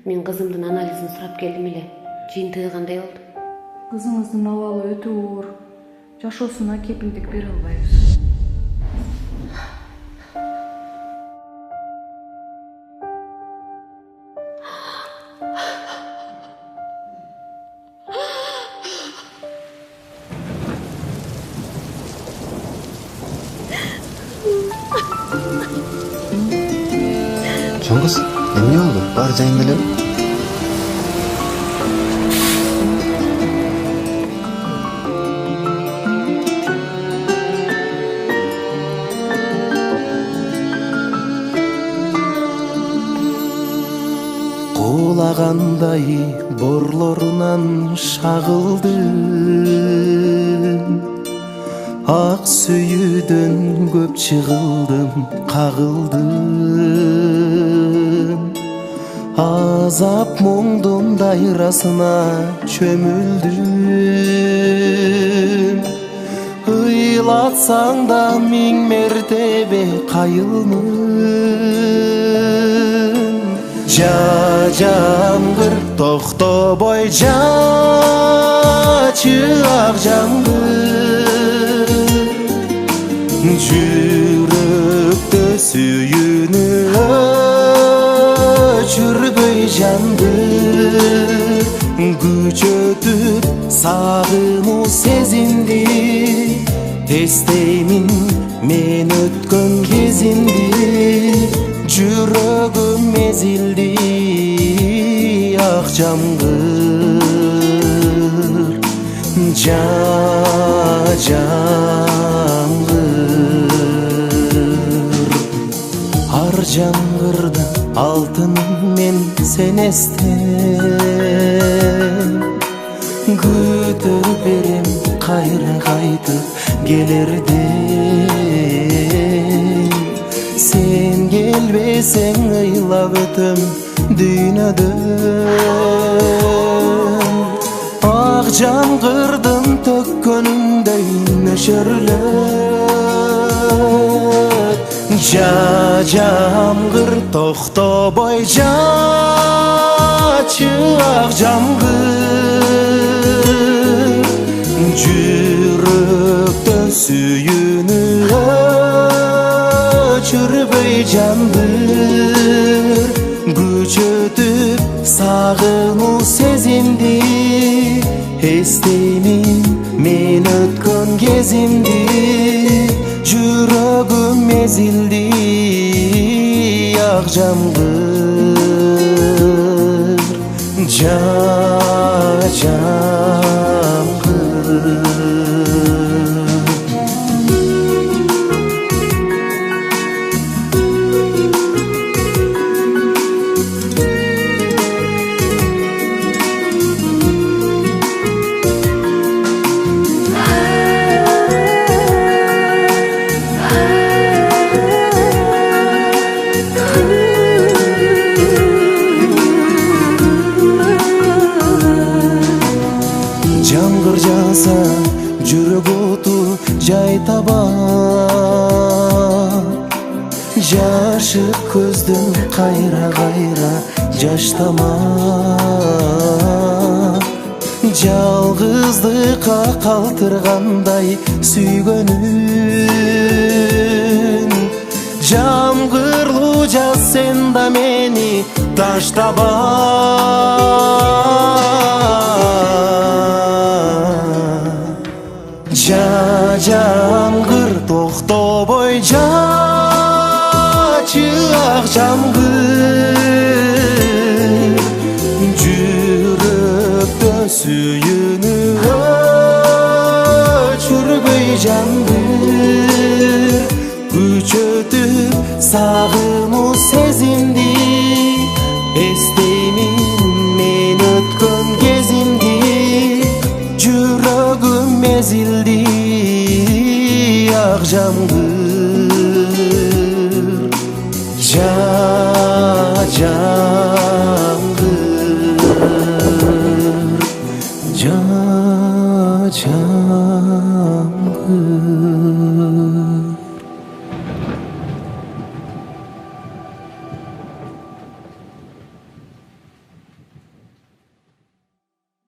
Мен кызымдын анализин сурап келдим эле. Жыйынтыгы кандай болду? Кызыңыздын абалы өтө оор. Жашоосуна кепилдик бере албайбыз. Чоң кыз, эмне болду? Баары жайында элеби? Куулагандай борлорунан шагылдым, ак сүйүүдөн көп чыгылдым, кагылдым. Азап мұңдың дайрасына чөмүлдүм. Ыйлатсаң да миң мертебе кайылмын. Жамгыр токтобой жачы ак жамгыр, жүрөктө сүйүүнү өчүрбөй жандыр. Күчөтүп сагынуу сезимди, эстеймин мен өткөн кезимди. Жүрөгүм мезилди ак жамгыр, жамгыр. Ар жамгырда алтыным мен сен эстем, күтүп берем кайра кайтып келерден. Сен келбесең ыйлап өтөм дүйнөдөн. Ак жамгырдын төккөнүндөй нөшөрлөт. Жамгыр токтобой жачы ак жамгыр, жүрөктө сүйүүнү өчүрбөй жандыр. Күчөтүп сагынуу сезимди, эстеймин мен өткөн кезимди. Жүрөгүм мезилди ак жамгыр, жамгыр. Жамгыр жаса жүрөк оту жай табар. Жашык көздөн кайра жаштама. Жалгыздыкка калтыргандай сүйгөнүн. Жамгырлуу жаз сен да мени таштаба. Жамгыр токтобой жачы ак жамгыр, жүрөктө сүйүүнү өчүрбөй жандыр. Күчөтүп сагынуу сезимди, эстеймин мен өткөн кезимди. Жүрөгүм мезилди ак жамгыр.